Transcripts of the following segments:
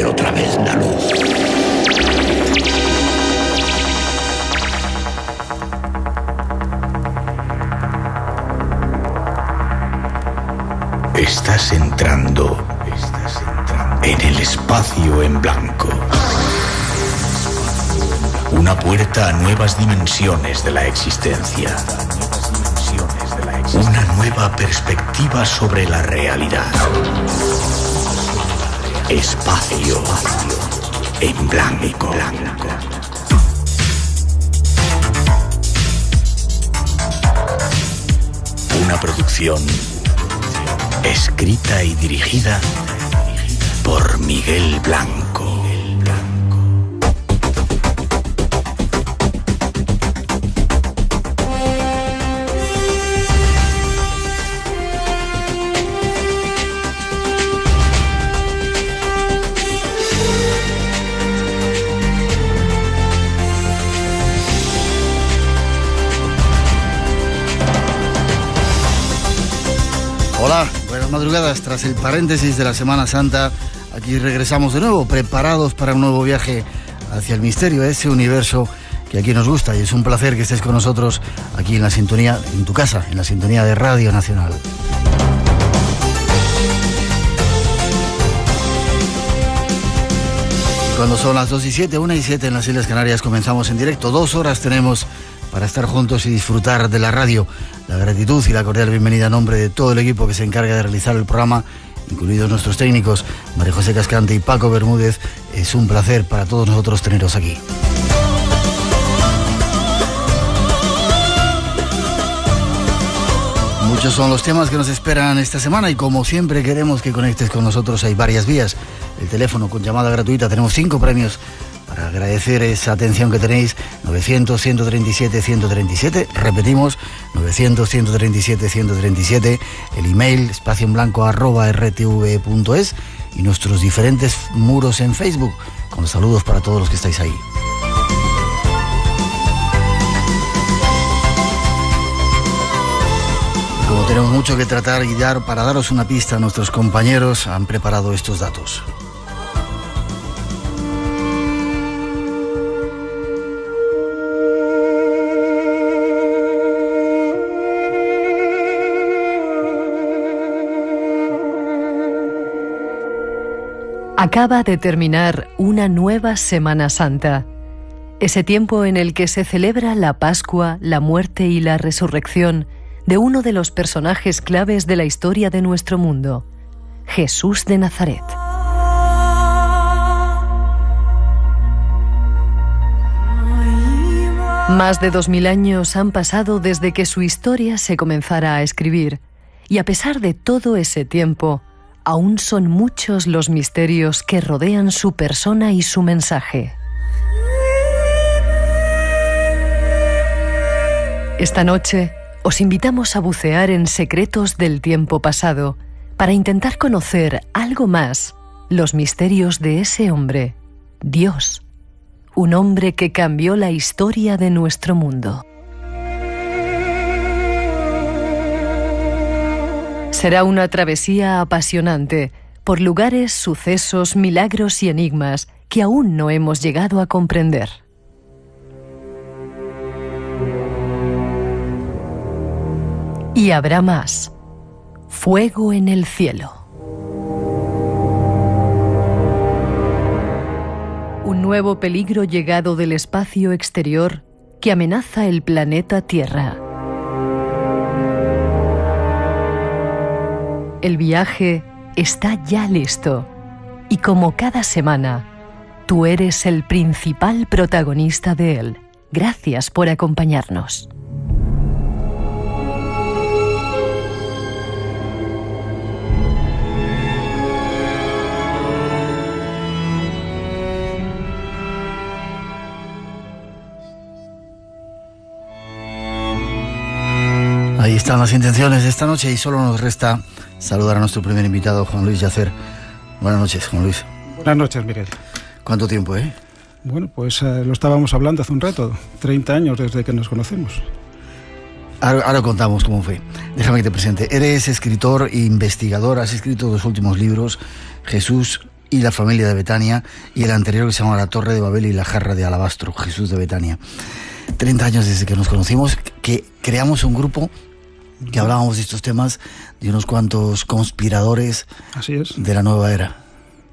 otra vez la luz. Estás entrando en el espacio en blanco. Una puerta a nuevas dimensiones de la existencia. Una nueva perspectiva sobre la realidad. Espacio en blanco. Una producción escrita y dirigida por Miguel Blanco. Hola, buenas madrugadas. Tras el paréntesis de la Semana Santa, aquí regresamos de nuevo, preparados para un nuevo viaje hacia el misterio, ese universo que aquí nos gusta. Y es un placer que estés con nosotros aquí en la sintonía, en tu casa, en la sintonía de Radio Nacional. Y cuando son las 2:07, 1:07 en las Islas Canarias, comenzamos en directo. 2 horas tenemos para estar juntos y disfrutar de la radio. La gratitud y la cordial bienvenida a nombre de todo el equipo que se encarga de realizar el programa, incluidos nuestros técnicos, María José Cascante y Paco Bermúdez. Es un placer para todos nosotros teneros aquí. Muchos son los temas que nos esperan esta semana y como siempre queremos que conectes con nosotros. Hay varias vías. El teléfono con llamada gratuita, tenemos 5 premios para agradecer esa atención que tenéis. 900-137-137, repetimos, 900-137-137, el email espacioenblanco@rtv.es y nuestros diferentes muros en Facebook, con los saludos para todos los que estáis ahí. Como tenemos mucho que tratar y dar, para daros una pista, nuestros compañeros han preparado estos datos. Acaba de terminar una nueva Semana Santa, ese tiempo en el que se celebra la Pascua, la muerte y la resurrección de uno de los personajes claves de la historia de nuestro mundo, Jesús de Nazaret. Más de 2000 años han pasado desde que su historia se comenzara a escribir, y a pesar de todo ese tiempo, aún son muchos los misterios que rodean su persona y su mensaje. Esta noche os invitamos a bucear en secretos del tiempo pasado para intentar conocer algo más los misterios de ese hombre, Dios, un hombre que cambió la historia de nuestro mundo. Será una travesía apasionante por lugares, sucesos, milagros y enigmas que aún no hemos llegado a comprender. Y habrá más. Fuego en el cielo. Un nuevo peligro llegado del espacio exterior que amenaza el planeta Tierra. El viaje está ya listo y como cada semana, tú eres el principal protagonista de él. Gracias por acompañarnos. Ahí están las intenciones de esta noche y solo nos resta saludar a nuestro primer invitado, Juan Luis Yacer. Buenas noches, Juan Luis. Buenas noches, Miguel. ¿Cuánto tiempo, Bueno, pues lo estábamos hablando hace un rato, 30 años desde que nos conocemos. Ahora contamos cómo fue. Déjame que te presente. Eres escritor e investigador, has escrito 2 últimos libros, Jesús y la familia de Betania, y el anterior que se llama La Torre de Babel y la Jarra de Alabastro, Jesús de Betania. 30 años desde que nos conocimos, que creamos un grupo que hablábamos de estos temas, de unos cuantos conspiradores. Así es. De la nueva era.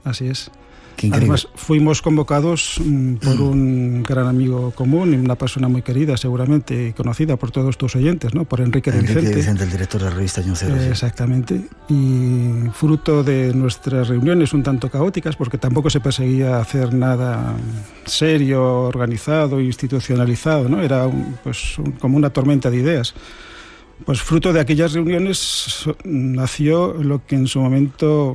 Así es. Qué increíble. Además, fuimos convocados por un gran amigo común y una persona muy querida, seguramente, y conocida por todos tus oyentes, ¿no? Por Enrique de Vicente, el director de la revista Año Cero. Sí. Exactamente. Y fruto de nuestras reuniones un tanto caóticas, porque tampoco se perseguía hacer nada serio, organizado, institucionalizado, ¿no? Era como una tormenta de ideas. Pues fruto de aquellas reuniones nació lo que en su momento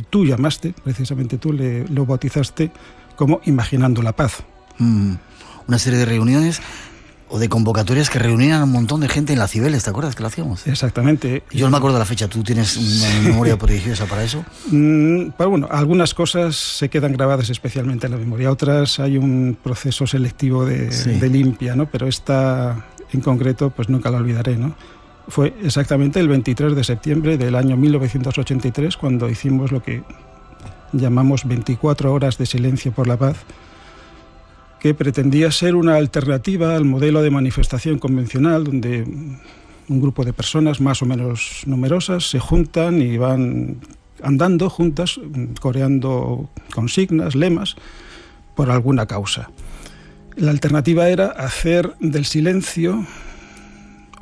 tú llamaste, precisamente tú lo bautizaste como Imaginando la Paz. Una serie de reuniones o de convocatorias que reunían a un montón de gente en la Cibeles, ¿te acuerdas que lo hacíamos? Exactamente. Yo no me acuerdo de la fecha, ¿tú tienes una memoria prodigiosa para eso? Pero bueno, algunas cosas se quedan grabadas especialmente en la memoria, otras hay un proceso selectivo de limpia, ¿no? Pero esta en concreto pues nunca la olvidaré, ¿no? Fue exactamente el 23 de septiembre del año 1983 cuando hicimos lo que llamamos 24 horas de silencio por la paz, que pretendía ser una alternativa al modelo de manifestación convencional donde un grupo de personas más o menos numerosas se juntan y van andando juntas, coreando consignas, lemas, por alguna causa. La alternativa era hacer del silencio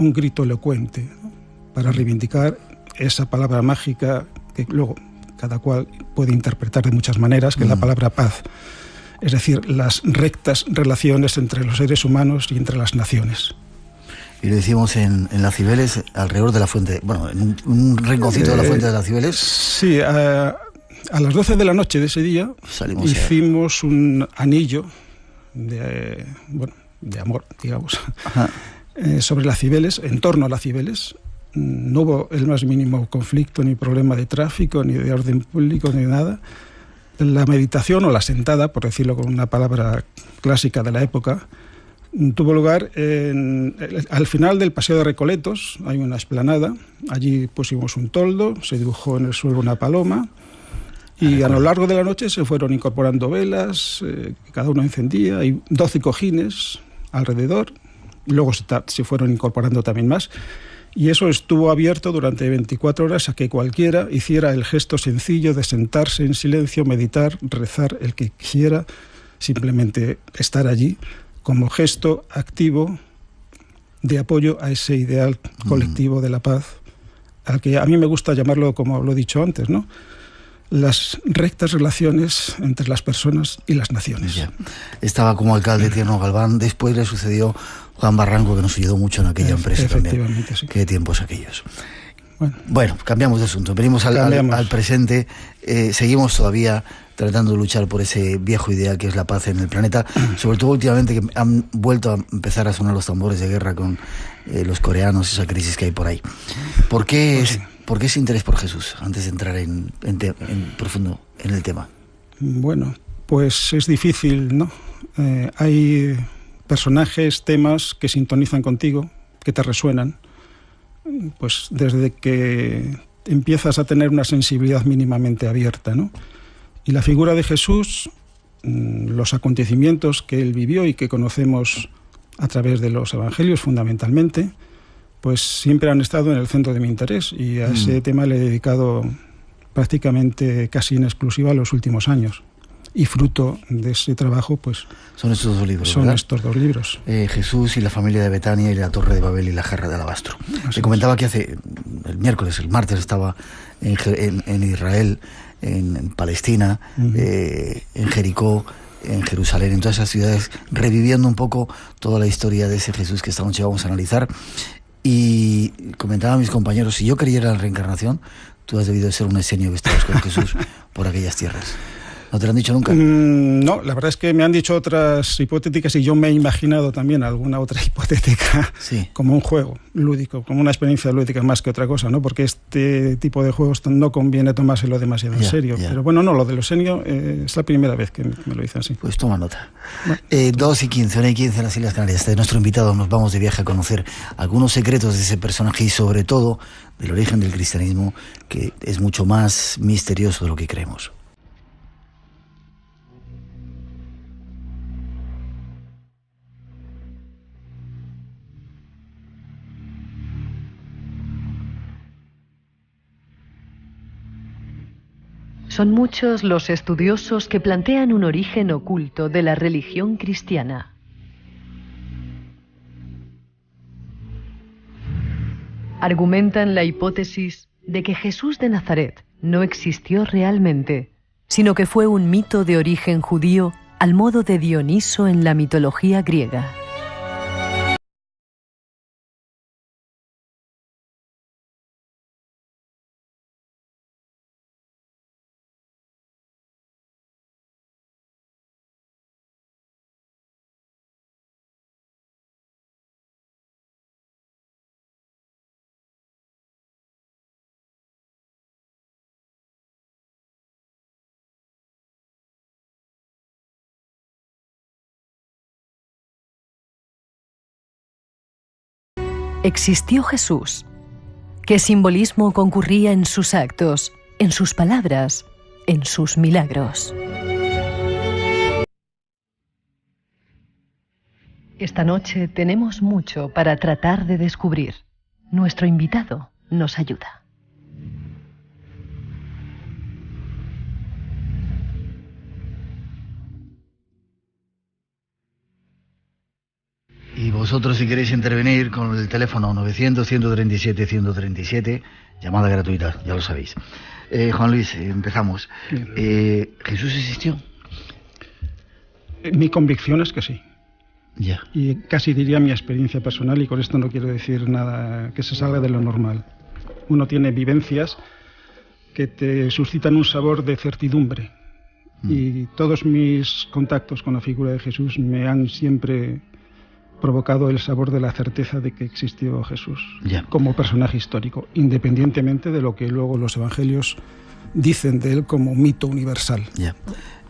un grito elocuente, ¿no? Para reivindicar esa palabra mágica que luego cada cual puede interpretar de muchas maneras, que es la palabra paz. Es decir, las rectas relaciones entre los seres humanos y entre las naciones. Y lo hicimos en la Cibeles, alrededor de la fuente, bueno, en un rinconcito de la fuente de la Cibeles. Sí, a las 12 de la noche de ese día hicimos un anillo de amor, digamos. Ajá. Sobre las Cibeles, en torno a las Cibeles. No hubo el más mínimo conflicto, ni problema de tráfico, ni de orden público, ni nada. La meditación, o la sentada, por decirlo con una palabra clásica de la época, tuvo lugar al final del Paseo de Recoletos. Hay una explanada, allí pusimos un toldo, se dibujó en el suelo una paloma, y a lo largo de la noche se fueron incorporando velas, cada uno encendía, y 12 cojines alrededor. Luego se fueron incorporando también más, y eso estuvo abierto durante 24 horas a que cualquiera hiciera el gesto sencillo de sentarse en silencio, meditar, rezar, el que quisiera, simplemente estar allí como gesto activo de apoyo a ese ideal colectivo de la paz, al que a mí me gusta llamarlo, como lo he dicho antes, ¿no? Las rectas relaciones entre las personas y las naciones. Ya. Estaba como alcalde Tierno Galván, después le sucedió Juan Barranco, que nos ayudó mucho en aquella empresa también. Sí. Qué tiempos aquellos. Bueno, cambiamos de asunto, venimos al presente, seguimos todavía tratando de luchar por ese viejo ideal que es la paz en el planeta, sobre todo últimamente que han vuelto a empezar a sonar los tambores de guerra con los coreanos, esa crisis que hay por ahí. ¿Por qué ese interés por Jesús, antes de entrar en profundo en el tema? Bueno, pues es difícil, ¿no? Hay personajes, temas que sintonizan contigo, que te resuenan, pues desde que empiezas a tener una sensibilidad mínimamente abierta, ¿no? Y la figura de Jesús, los acontecimientos que él vivió y que conocemos a través de los evangelios fundamentalmente, pues siempre han estado en el centro de mi interés, y a ese tema le he dedicado prácticamente casi en exclusiva los últimos años. Y fruto de ese trabajo, pues... Son estos dos libros, Son ¿verdad? estos dos libros. Jesús y la familia de Betania y la Torre de Babel y la Jarra de Alabastro. Te comentaba que el martes estaba en Israel, en Palestina, en Jericó, en Jerusalén, en todas esas ciudades, reviviendo un poco toda la historia de ese Jesús que esta noche vamos a analizar. Y comentaba a mis compañeros, si yo creyera en la reencarnación, tú has debido de ser un esenio que estabas con Jesús por aquellas tierras. ¿No te lo han dicho nunca? No, la verdad es que me han dicho otras hipotéticas y yo me he imaginado también alguna otra hipotética, sí, como un juego lúdico, como una experiencia lúdica más que otra cosa, ¿no? Porque este tipo de juegos no conviene tomárselo demasiado en serio. Pero bueno, no, lo de lo serio es la primera vez que me lo dicen así. Pues toma nota. Bueno. 2:15, 1:15 en las Islas Canarias. De nuestro invitado nos vamos de viaje a conocer algunos secretos de ese personaje y sobre todo del origen del cristianismo, que es mucho más misterioso de lo que creemos. Son muchos los estudiosos que plantean un origen oculto de la religión cristiana. Argumentan la hipótesis de que Jesús de Nazaret no existió realmente, sino que fue un mito de origen judío al modo de Dioniso en la mitología griega. ¿Existió Jesús? ¿Qué simbolismo concurría en sus actos, en sus palabras, en sus milagros? Esta noche tenemos mucho para tratar de descubrir. Nuestro invitado nos ayuda. Y vosotros, si queréis intervenir con el teléfono 900-137-137, llamada gratuita, ya lo sabéis. Juan Luis, empezamos. ¿Jesús existió? Mi convicción es que sí. Ya. Y casi diría mi experiencia personal, y con esto no quiero decir nada que se salga de lo normal. Uno tiene vivencias que te suscitan un sabor de certidumbre. Y todos mis contactos con la figura de Jesús me han siempre provocado el sabor de la certeza de que existió Jesús como personaje histórico, independientemente de lo que luego los evangelios dicen de él como mito universal.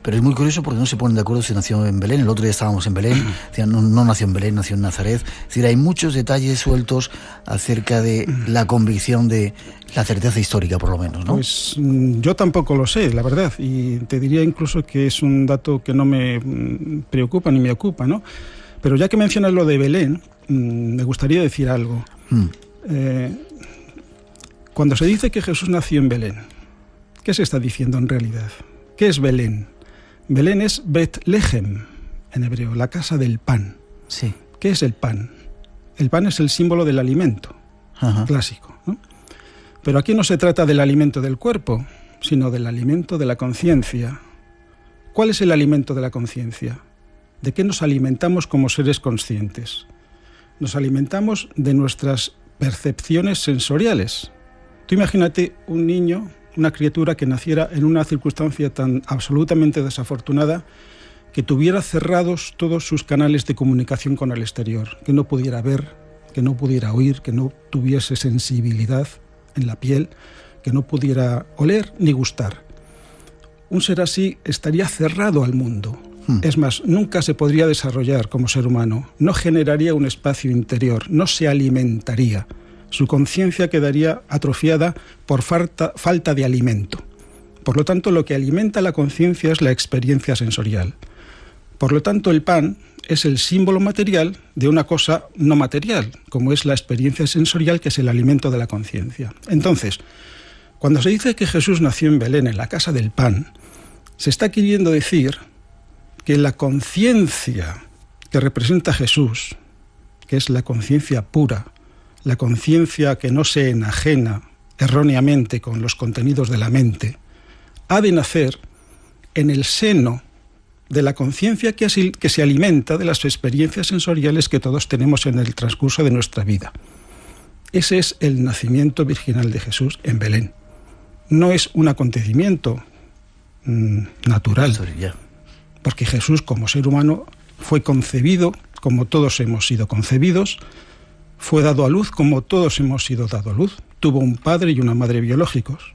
Pero es muy curioso porque no se ponen de acuerdo si nació en Belén. El otro día estábamos en Belén, no nació en Belén, nació en Nazaret. Es decir, hay muchos detalles sueltos acerca de la convicción de la certeza histórica, por lo menos, ¿no? Pues yo tampoco lo sé, la verdad, y te diría incluso que es un dato que no me preocupa ni me ocupa, ¿no? Pero ya que mencionas lo de Belén, me gustaría decir algo. Cuando se dice que Jesús nació en Belén, ¿qué se está diciendo en realidad? ¿Qué es Belén? Belén es Betlehem, en hebreo, la casa del pan. Sí. ¿Qué es el pan? El pan es el símbolo del alimento clásico, ¿no? Pero aquí no se trata del alimento del cuerpo, sino del alimento de la conciencia. ¿Cuál es el alimento de la conciencia? ¿De qué nos alimentamos como seres conscientes? Nos alimentamos de nuestras percepciones sensoriales. Tú imagínate un niño, una criatura que naciera en una circunstancia tan absolutamente desafortunada que tuviera cerrados todos sus canales de comunicación con el exterior, que no pudiera ver, que no pudiera oír, que no tuviese sensibilidad en la piel, que no pudiera oler ni gustar. Un ser así estaría cerrado al mundo. Es más, nunca se podría desarrollar como ser humano, no generaría un espacio interior, no se alimentaría. Su conciencia quedaría atrofiada por falta de alimento. Por lo tanto, lo que alimenta la conciencia es la experiencia sensorial. Por lo tanto, el pan es el símbolo material de una cosa no material, como es la experiencia sensorial, que es el alimento de la conciencia. Entonces, cuando se dice que Jesús nació en Belén, en la casa del pan, se está queriendo decir que la conciencia que representa Jesús, que es la conciencia pura, la conciencia que no se enajena erróneamente con los contenidos de la mente, ha de nacer en el seno de la conciencia que se alimenta de las experiencias sensoriales que todos tenemos en el transcurso de nuestra vida. Ese es el nacimiento virginal de Jesús en Belén. No es un acontecimiento natural, porque Jesús, como ser humano, fue concebido como todos hemos sido concebidos, fue dado a luz como todos hemos sido dado a luz, tuvo un padre y una madre biológicos.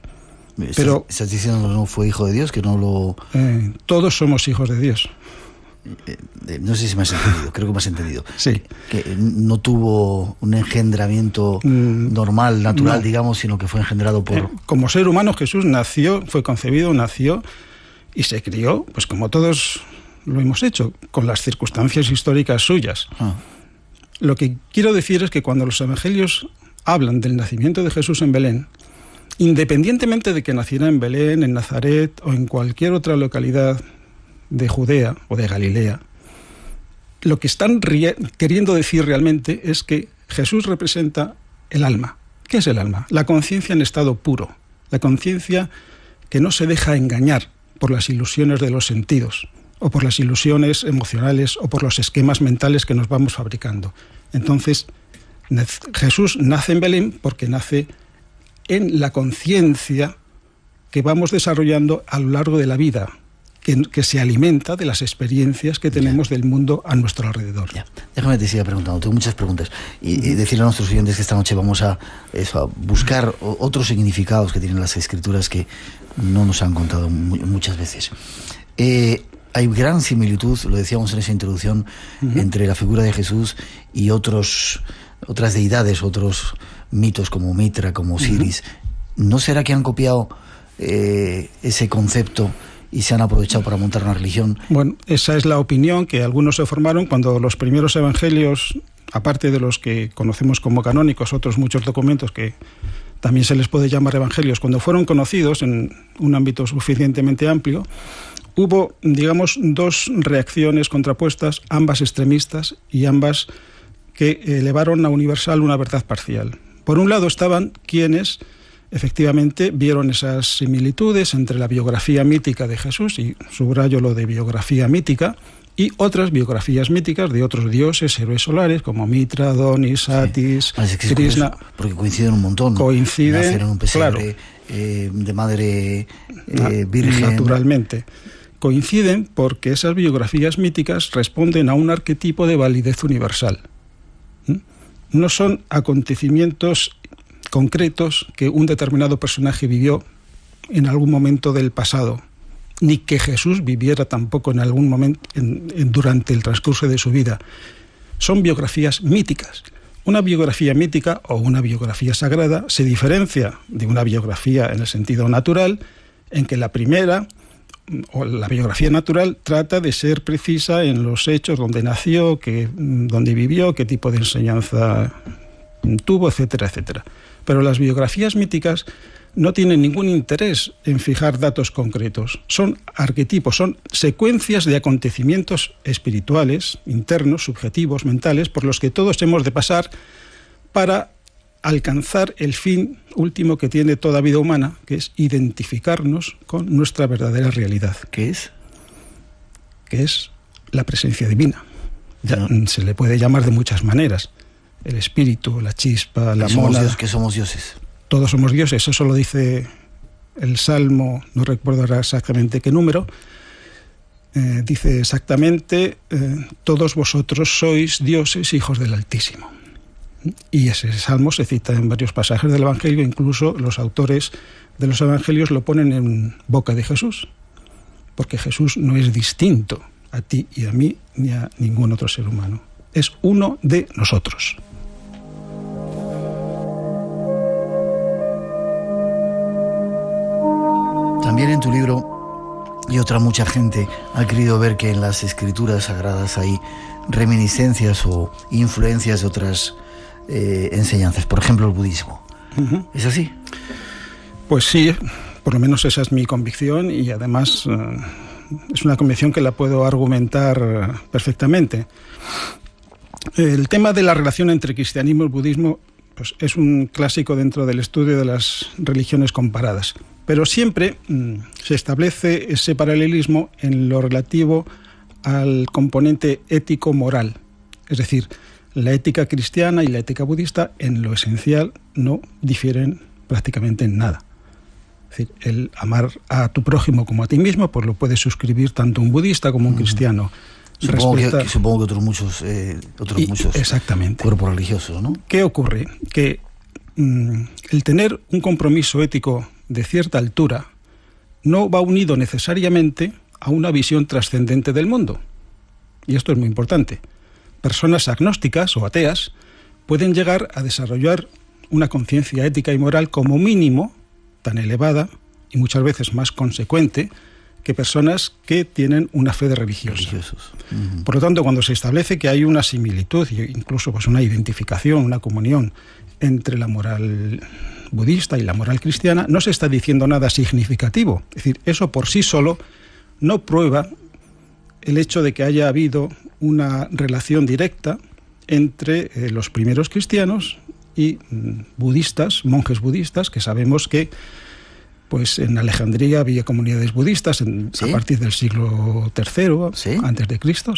Pero ¿estás diciendo que no fue hijo de Dios, que no lo...? Todos somos hijos de Dios. No sé si me has entendido, creo que me has entendido. Sí. Que no tuvo un engendramiento normal, natural, no, digamos, sino que fue engendrado por... Como ser humano, Jesús nació, fue concebido, nació y se crió, pues como todos lo hemos hecho, con las circunstancias históricas suyas. Lo que quiero decir es que cuando los evangelios hablan del nacimiento de Jesús en Belén, independientemente de que naciera en Belén, en Nazaret o en cualquier otra localidad de Judea o de Galilea, lo que están queriendo decir realmente es que Jesús representa el alma. ¿Qué es el alma? La conciencia en estado puro, la conciencia que no se deja engañar por las ilusiones de los sentidos, o por las ilusiones emocionales, o por los esquemas mentales que nos vamos fabricando. Entonces, Jesús nace en Belén porque nace en la conciencia que vamos desarrollando a lo largo de la vida, que se alimenta de las experiencias que tenemos del mundo a nuestro alrededor. Ya. Déjame que te siga preguntando, tengo muchas preguntas. Y decirle a nuestros oyentes que esta noche vamos a buscar otros significados que tienen las Escrituras que no nos han contado muchas veces. Hay gran similitud, lo decíamos en esa introducción, entre la figura de Jesús y otras deidades, otros mitos como Mitra, como Osiris. ¿No será que han copiado ese concepto y se han aprovechado para montar una religión? Bueno, esa es la opinión que algunos se formaron cuando los primeros evangelios, aparte de los que conocemos como canónicos, otros muchos documentos que también se les puede llamar evangelios, cuando fueron conocidos en un ámbito suficientemente amplio, hubo, digamos, dos reacciones contrapuestas, ambas extremistas y ambas que elevaron a universal una verdad parcial. Por un lado estaban quienes efectivamente vieron esas similitudes entre la biografía mítica de Jesús, y subrayo lo de biografía mítica, y otras biografías míticas de otros dioses, héroes solares, como Mitra, Adonis, Satis, Krishna. Porque coinciden un montón. Coinciden, nacen en un pesebre, claro, de madre virgen. Naturalmente. Coinciden porque esas biografías míticas responden a un arquetipo de validez universal. No son acontecimientos concretos que un determinado personaje vivió en algún momento del pasado, ni que Jesús viviera tampoco en algún momento durante el transcurso de su vida. Son biografías míticas. Una biografía mítica o una biografía sagrada se diferencia de una biografía en el sentido natural, en que la primera, o la biografía natural, trata de ser precisa en los hechos, donde nació, dónde vivió, qué tipo de enseñanza tuvo, etcétera, etcétera. Pero las biografías míticas no tienen ningún interés en fijar datos concretos. Son arquetipos, son secuencias de acontecimientos espirituales, internos, subjetivos, mentales, por los que todos hemos de pasar para alcanzar el fin último que tiene toda vida humana, que es identificarnos con nuestra verdadera realidad. ¿Qué es? Que es la presencia divina. Se le puede llamar de muchas maneras. El espíritu, la chispa, la mónada. Que somos dioses. Todos somos dioses, eso lo dice el Salmo, no recuerdo ahora exactamente qué número, dice exactamente, todos vosotros sois dioses, hijos del Altísimo. Y ese Salmo se cita en varios pasajes del Evangelio, incluso los autores de los Evangelios lo ponen en boca de Jesús, porque Jesús no es distinto a ti y a mí, ni a ningún otro ser humano. Es uno de nosotros. También en tu libro, y otra mucha gente ha querido ver que en las escrituras sagradas hay reminiscencias o influencias de otras enseñanzas, por ejemplo el budismo. ¿Es así? Pues sí, por lo menos esa es mi convicción, y además es una convicción que la puedo argumentar perfectamente. El tema de la relación entre cristianismo y budismo, pues, es un clásico dentro del estudio de las religiones comparadas. Pero siempre se establece ese paralelismo en lo relativo al componente ético-moral. Es decir, la ética cristiana y la ética budista en lo esencial no difieren prácticamente en nada. Es decir, el amar a tu prójimo como a ti mismo, pues lo puede suscribir tanto un budista como un cristiano. Supongo que otros muchos exactamente. Cuerpos religiosos, ¿no? ¿Qué ocurre? Que el tener un compromiso ético de cierta altura no va unido necesariamente a una visión trascendente del mundo. Y esto es muy importante. Personas agnósticas o ateas pueden llegar a desarrollar una conciencia ética y moral como mínimo tan elevada y muchas veces más consecuente que personas que tienen una fe de religiosos. Por lo tanto, cuando se establece que hay una similitud e incluso pues una identificación, una comunión entre la moral budista y la moral cristiana, no se está diciendo nada significativo. Es decir, eso por sí solo no prueba el hecho de que haya habido una relación directa entre los primeros cristianos y budistas, monjes budistas, que sabemos que pues en Alejandría había comunidades budistas a partir del siglo III, antes de Cristo,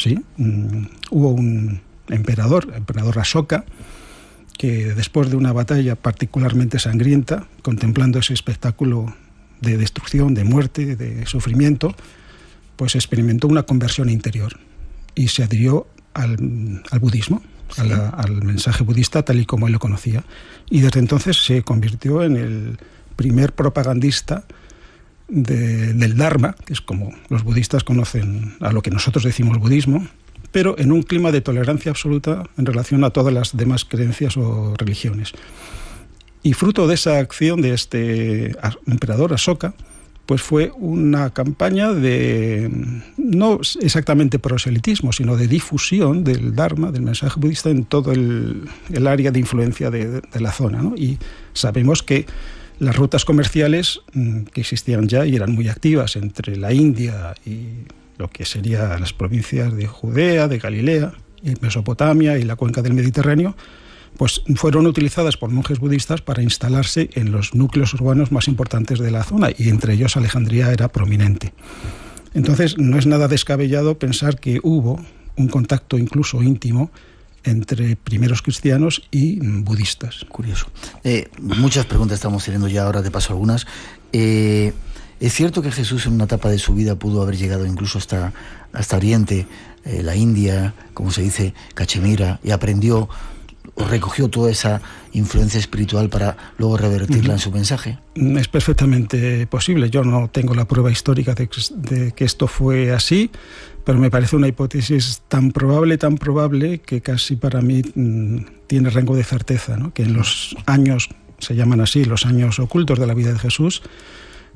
hubo un emperador Ashoka, que después de una batalla particularmente sangrienta, contemplando ese espectáculo de destrucción, de muerte, de sufrimiento, pues experimentó una conversión interior y se adhirió al budismo, al mensaje budista tal y como él lo conocía. Y desde entonces se convirtió en el primer propagandista del Dharma, que es como los budistas conocen a lo que nosotros decimos budismo, pero en un clima de tolerancia absoluta en relación a todas las demás creencias o religiones. Y fruto de esa acción de este emperador Ashoka, pues fue una campaña de, no exactamente proselitismo, sino de difusión del Dharma, del mensaje budista, en todo el área de influencia de la zona, ¿no? Y sabemos que las rutas comerciales que existían ya y eran muy activas entre la India y lo que serían las provincias de Judea, de Galilea, y Mesopotamia y la cuenca del Mediterráneo, pues fueron utilizadas por monjes budistas para instalarse en los núcleos urbanos más importantes de la zona, y entre ellos Alejandría era prominente. Entonces, no es nada descabellado pensar que hubo un contacto incluso íntimo entre primeros cristianos y budistas. Curioso. Muchas preguntas estamos teniendo ya, ahora te paso algunas. ¿Es cierto que Jesús en una etapa de su vida pudo haber llegado incluso hasta Oriente, la India, como se dice, Cachemira, y aprendió o recogió toda esa influencia espiritual para luego revertirla en su mensaje? Es perfectamente posible. Yo no tengo la prueba histórica de que esto fue así, pero me parece una hipótesis tan probable que casi para mí tiene rango de certeza, ¿no? Que en los años, se llaman así, los años ocultos de la vida de Jesús,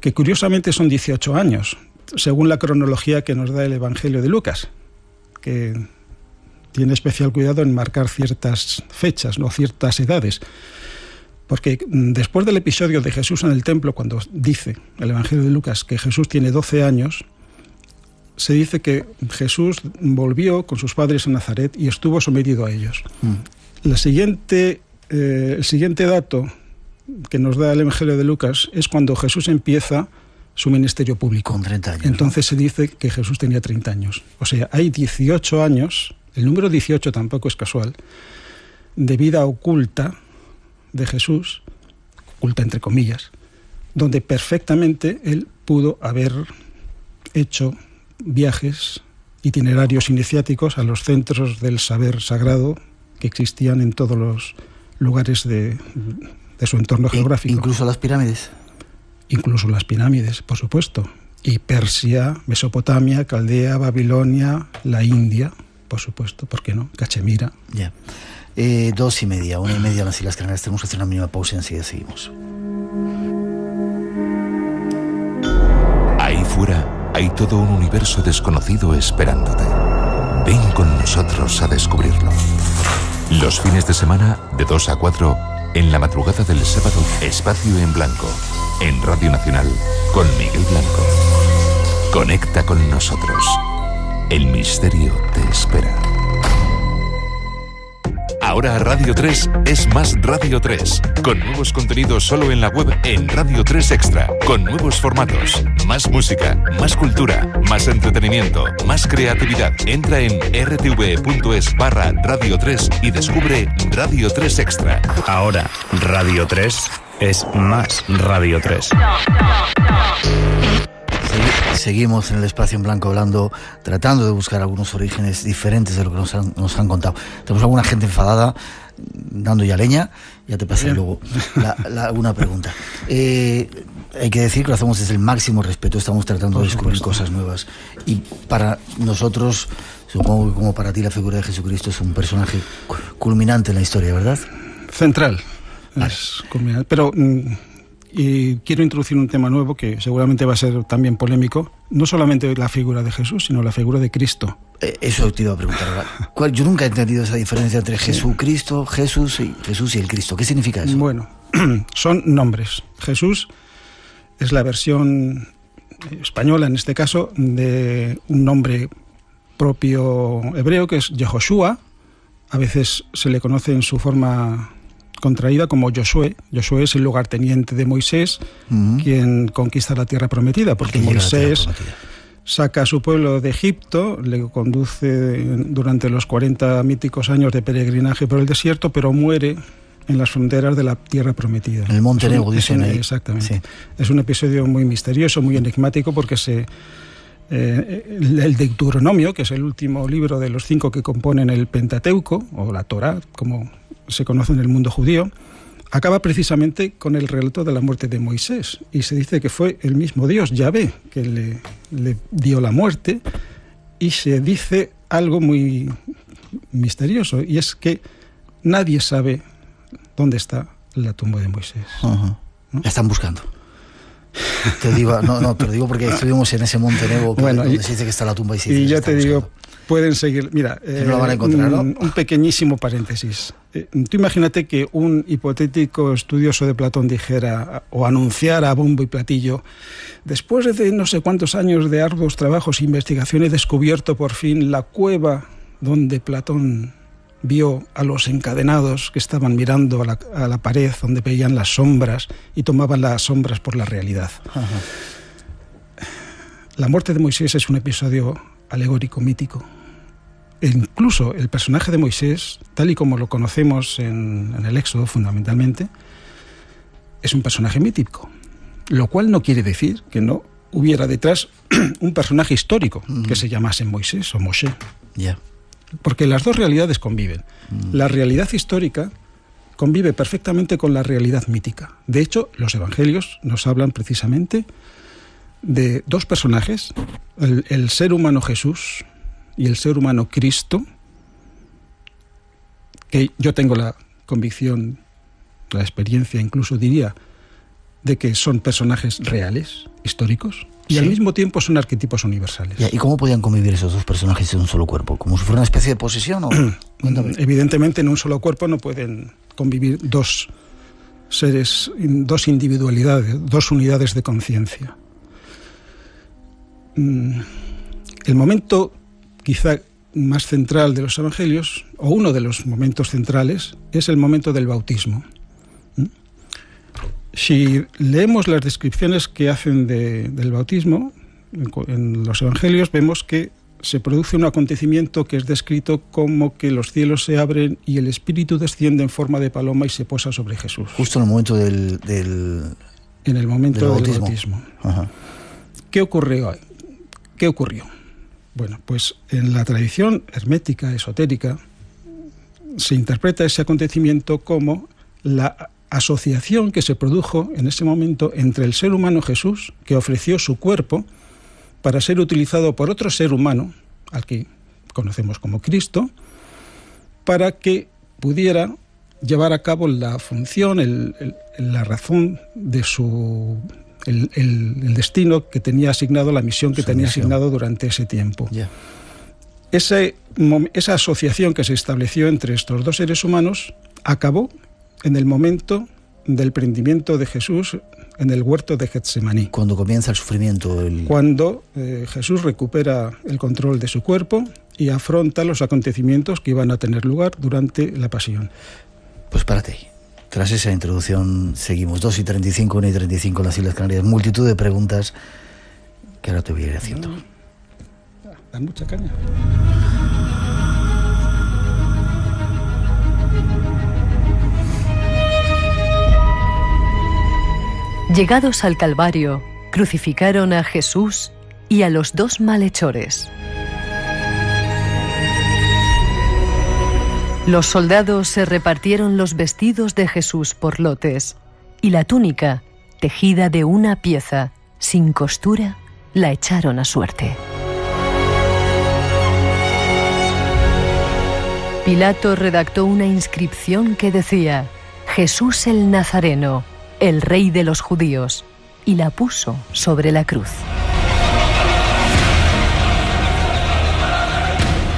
que curiosamente son 18 años, según la cronología que nos da el Evangelio de Lucas, que tiene especial cuidado en marcar ciertas fechas, no ciertas edades. Porque después del episodio de Jesús en el templo, cuando dice el Evangelio de Lucas que Jesús tiene 12 años, se dice que Jesús volvió con sus padres a Nazaret y estuvo sometido a ellos. El siguiente dato que nos da el Evangelio de Lucas es cuando Jesús empieza su ministerio público. Con 30 años. Entonces se dice que Jesús tenía 30 años. O sea, hay 18 años, el número 18 tampoco es casual, de vida oculta de Jesús, oculta entre comillas, donde perfectamente él pudo haber hecho viajes, itinerarios iniciáticos a los centros del saber sagrado que existían en todos los lugares de su entorno geográfico. ¿Incluso las pirámides? Incluso las pirámides, por supuesto. Y Persia, Mesopotamia, Caldea, Babilonia, la India, por supuesto, ¿por qué no? Cachemira. Ya. 2:30, 1:30 en las Islas Canarias. Tenemos que hacer una mínima pausa y enseguida seguimos. Ahí fuera hay todo un universo desconocido esperándote. Ven con nosotros a descubrirlo. Los fines de semana, de 2 a 4, en la madrugada del sábado, Espacio en Blanco, en Radio Nacional, con Miguel Blanco. Conecta con nosotros. El misterio te espera. Ahora Radio 3 es más Radio 3, con nuevos contenidos solo en la web en Radio 3 Extra, con nuevos formatos, más música, más cultura, más entretenimiento, más creatividad. Entra en rtv.es/Radio 3 y descubre Radio 3 Extra. Ahora Radio 3 es más Radio 3. Seguimos en el Espacio en Blanco hablando, tratando de buscar algunos orígenes diferentes de lo que nos han contado. Tenemos alguna gente enfadada, dando ya leña, ya te pasaré luego alguna pregunta. Hay que decir que lo hacemos desde el máximo respeto, estamos tratando de descubrir cosas nuevas. Y para nosotros, supongo que como para ti, la figura de Jesucristo es un personaje culminante en la historia, ¿verdad? Central. Vale. Es culminante. Pero... Y quiero introducir un tema nuevo que seguramente va a ser también polémico. No solamente la figura de Jesús, sino la figura de Cristo. Eso te iba a preguntar. Yo nunca he entendido esa diferencia entre Jesucristo, Jesús y el Cristo. ¿Qué significa eso? Bueno, son nombres. Jesús es la versión española, en este caso, de un nombre propio hebreo, que es Yehoshua. A veces se le conoce en su forma contraída como Josué. Josué es el lugarteniente de Moisés, quien conquista la tierra prometida, porque Moisés saca a su pueblo de Egipto, le conduce durante los 40 míticos años de peregrinaje por el desierto, pero muere en las fronteras de la tierra prometida. En el Monte Nebo, dicen ahí. Exactamente. Sí. Es un episodio muy misterioso, muy enigmático, porque el Deuteronomio, que es el último libro de los 5 que componen el Pentateuco, o la Torá, como se conoce en el mundo judío, acaba precisamente con el relato de la muerte de Moisés. Y se dice que fue el mismo Dios, Yahvé, que le dio la muerte. Y se dice algo muy misterioso, y es que nadie sabe dónde está la tumba de Moisés. ¿No? La están buscando. Te digo, te lo digo porque estuvimos en ese Monte Nebo, donde se dice que está la tumba. Y yo te digo, pueden seguir. Mira, no la van a encontrar, ¿no? Un pequeñísimo paréntesis. Tú imagínate que un hipotético estudioso de Platón dijera o anunciara a bombo y platillo: después de no sé cuántos años de arduos trabajos e investigaciones, he descubierto por fin la cueva donde Platón vio a los encadenados que estaban mirando a la pared, donde veían las sombras y tomaban las sombras por la realidad. Ajá. La muerte de Moisés es un episodio alegórico, mítico. E incluso el personaje de Moisés, tal y como lo conocemos en el Éxodo fundamentalmente, es un personaje mítico, lo cual no quiere decir que no hubiera detrás un personaje histórico que se llamase Moisés o Moshe. Ya. Porque las dos realidades conviven. La realidad histórica convive perfectamente con la realidad mítica. De hecho, los evangelios nos hablan precisamente de dos personajes, el ser humano Jesús y el ser humano Cristo, que yo tengo la convicción, la experiencia, incluso diría, de que son personajes reales, históricos, y al mismo tiempo son arquetipos universales. ¿Y cómo podían convivir esos dos personajes en un solo cuerpo? ¿Como si fuera una especie de posesión? Evidentemente en un solo cuerpo no pueden convivir dos seres, dos individualidades, dos unidades de conciencia. El momento quizá más central de los evangelios, o uno de los momentos centrales, es el momento del bautismo. Si leemos las descripciones que hacen del bautismo en los evangelios, vemos que se produce un acontecimiento que es descrito como que los cielos se abren y el Espíritu desciende en forma de paloma y se posa sobre Jesús. Justo en el momento del bautismo. Ajá. ¿Qué ocurrió? Bueno, pues en la tradición hermética, esotérica, se interpreta ese acontecimiento como la asociación que se produjo en ese momento entre el ser humano Jesús, que ofreció su cuerpo para ser utilizado por otro ser humano, al que conocemos como Cristo, para que pudiera llevar a cabo la función, la razón de el destino que tenía asignado, la misión que tenía asignado durante ese tiempo. Yeah. Esa asociación que se estableció entre estos dos seres humanos acabó en el momento del prendimiento de Jesús en el huerto de Getsemaní. Cuando comienza el sufrimiento. Cuando Jesús recupera el control de su cuerpo y afronta los acontecimientos que iban a tener lugar durante la pasión. Pues párate ahí. Tras esa introducción seguimos. 2:35, 1:35 en las Islas Canarias. Multitud de preguntas que ahora te voy a ir haciendo. Da mucha caña. Llegados al Calvario, crucificaron a Jesús y a los dos malhechores. Los soldados se repartieron los vestidos de Jesús por lotes, y la túnica, tejida de una pieza, sin costura, la echaron a suerte. Pilato redactó una inscripción que decía: Jesús el Nazareno, el rey de los judíos, y la puso sobre la cruz.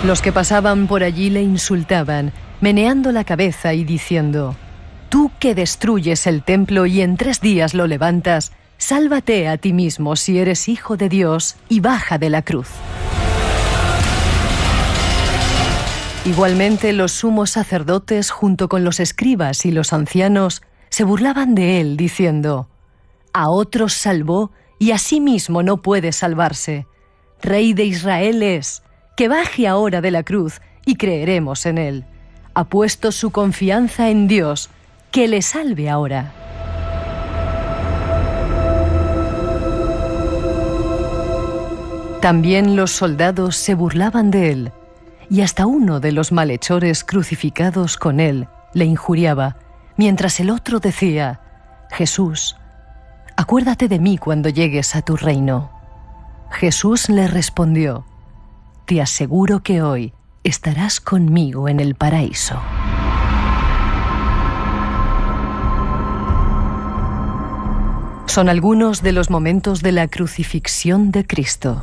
Los que pasaban por allí le insultaban, meneando la cabeza y diciendo: «Tú que destruyes el templo y en 3 días lo levantas, sálvate a ti mismo si eres hijo de Dios y baja de la cruz». Igualmente los sumos sacerdotes, junto con los escribas y los ancianos, se burlaban de él, diciendo: «A otros salvó y a sí mismo no puede salvarse. Rey de Israel es, que baje ahora de la cruz y creeremos en él. Ha puesto su confianza en Dios, que le salve ahora». También los soldados se burlaban de él, y hasta uno de los malhechores crucificados con él le injuriaba, mientras el otro decía: «Jesús, acuérdate de mí cuando llegues a tu reino». Jesús le respondió: «Te aseguro que hoy estarás conmigo en el paraíso». Son algunos de los momentos de la crucifixión de Cristo.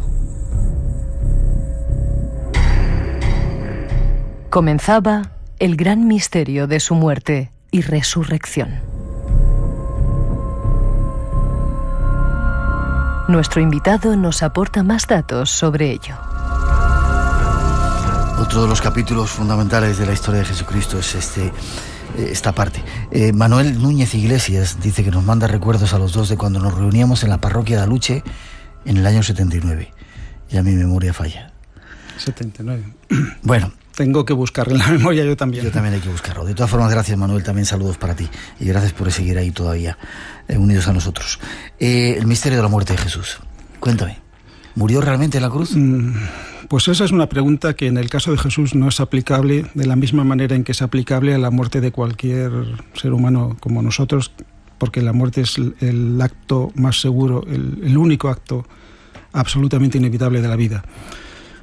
Comenzaba el gran misterio de su muerte y resurrección. Nuestro invitado nos aporta más datos sobre ello. Otro de los capítulos fundamentales de la historia de Jesucristo es esta parte. Manuel Núñez Iglesias dice que nos manda recuerdos a los dos de cuando nos reuníamos en la parroquia de Aluche en el año 79. Ya mi memoria falla. 79. Bueno. Tengo que buscarlo en la memoria yo también. Yo también hay que buscarlo. De todas formas, gracias, Manuel. También saludos para ti. Y gracias por seguir ahí todavía, unidos a nosotros. El misterio de la muerte de Jesús. Cuéntame. ¿Murió realmente en la cruz? Pues esa es una pregunta que en el caso de Jesús no es aplicable de la misma manera en que es aplicable a la muerte de cualquier ser humano como nosotros, porque la muerte es el acto más seguro, el único acto absolutamente inevitable de la vida.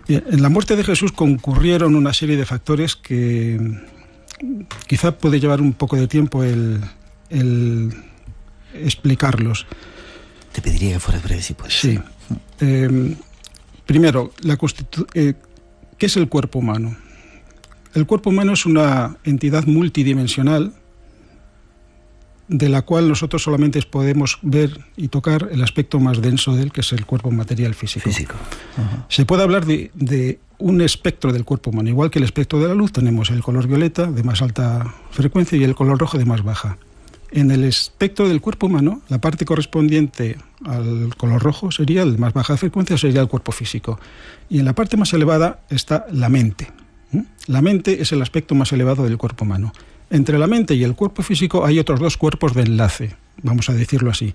En la muerte de Jesús concurrieron una serie de factores que quizá puede llevar un poco de tiempo el explicarlos. Te pediría que fueras breve, si puedes. Sí. Primero, ¿qué es el cuerpo humano? El cuerpo humano es una entidad multidimensional de la cual nosotros solamente podemos ver y tocar el aspecto más denso de él, que es el cuerpo material físico. Uh-huh. Se puede hablar de un espectro del cuerpo humano. Igual que el espectro de la luz, tenemos el color violeta de más alta frecuencia y el color rojo de más baja. En el espectro del cuerpo humano, la parte correspondiente al color rojo sería el de más baja frecuencia, sería el cuerpo físico. Y en la parte más elevada está la mente. La mente es el aspecto más elevado del cuerpo humano. Entre la mente y el cuerpo físico hay otros 2 cuerpos de enlace, vamos a decirlo así.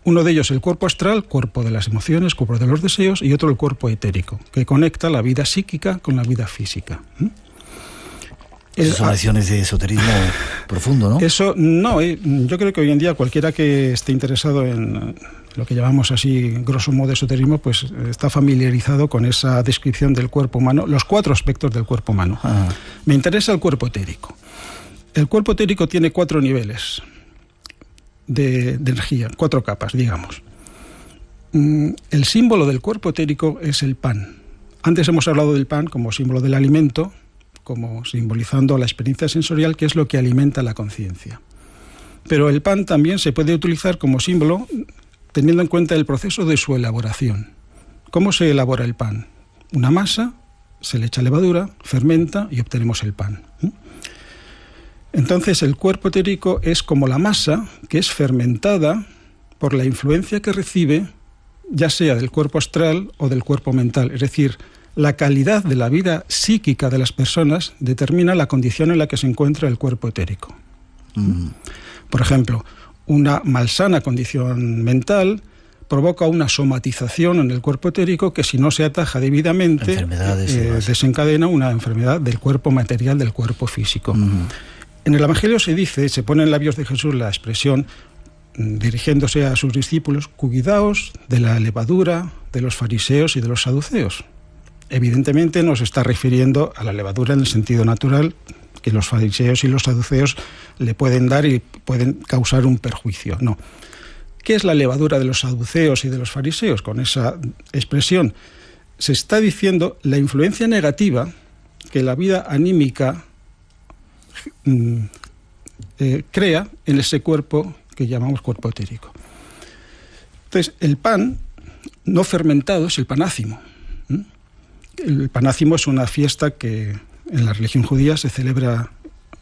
Uno de ellos el cuerpo astral, cuerpo de las emociones, cuerpo de los deseos, y otro el cuerpo etérico, que conecta la vida psíquica con la vida física. Esas son lecciones de esoterismo profundo, ¿no? Eso no, yo creo que hoy en día cualquiera que esté interesado en lo que llamamos así, grosso modo, esoterismo, pues está familiarizado con esa descripción del cuerpo humano, los 4 aspectos del cuerpo humano. Me interesa el cuerpo etérico. El cuerpo etérico tiene 4 niveles de energía, 4 capas, digamos. El símbolo del cuerpo etérico es el pan. Antes hemos hablado del pan como símbolo del alimento, como simbolizando la experiencia sensorial, que es lo que alimenta la conciencia. Pero el pan también se puede utilizar como símbolo teniendo en cuenta el proceso de su elaboración. ¿Cómo se elabora el pan? Una masa, se le echa levadura, fermenta y obtenemos el pan. Entonces el cuerpo etérico es como la masa que es fermentada por la influencia que recibe, ya sea del cuerpo astral o del cuerpo mental. Es decir, la calidad de la vida psíquica de las personas determina la condición en la que se encuentra el cuerpo etérico. Por ejemplo, una malsana condición mental provoca una somatización en el cuerpo etérico que, si no se ataja debidamente, desencadena una enfermedad del cuerpo material, del cuerpo físico. En el Evangelio se pone en labios de Jesús la expresión, dirigiéndose a sus discípulos: cuidaos de la levadura de los fariseos y de los saduceos. Evidentemente nos está refiriendo a la levadura en el sentido natural, que los fariseos y los saduceos le pueden dar y pueden causar un perjuicio. No. ¿Qué es la levadura de los saduceos y de los fariseos? Con esa expresión se está diciendo la influencia negativa que la vida anímica crea en ese cuerpo que llamamos cuerpo etérico. Entonces, el pan no fermentado es el panácimo. El panácimo es una fiesta que en la religión judía se celebra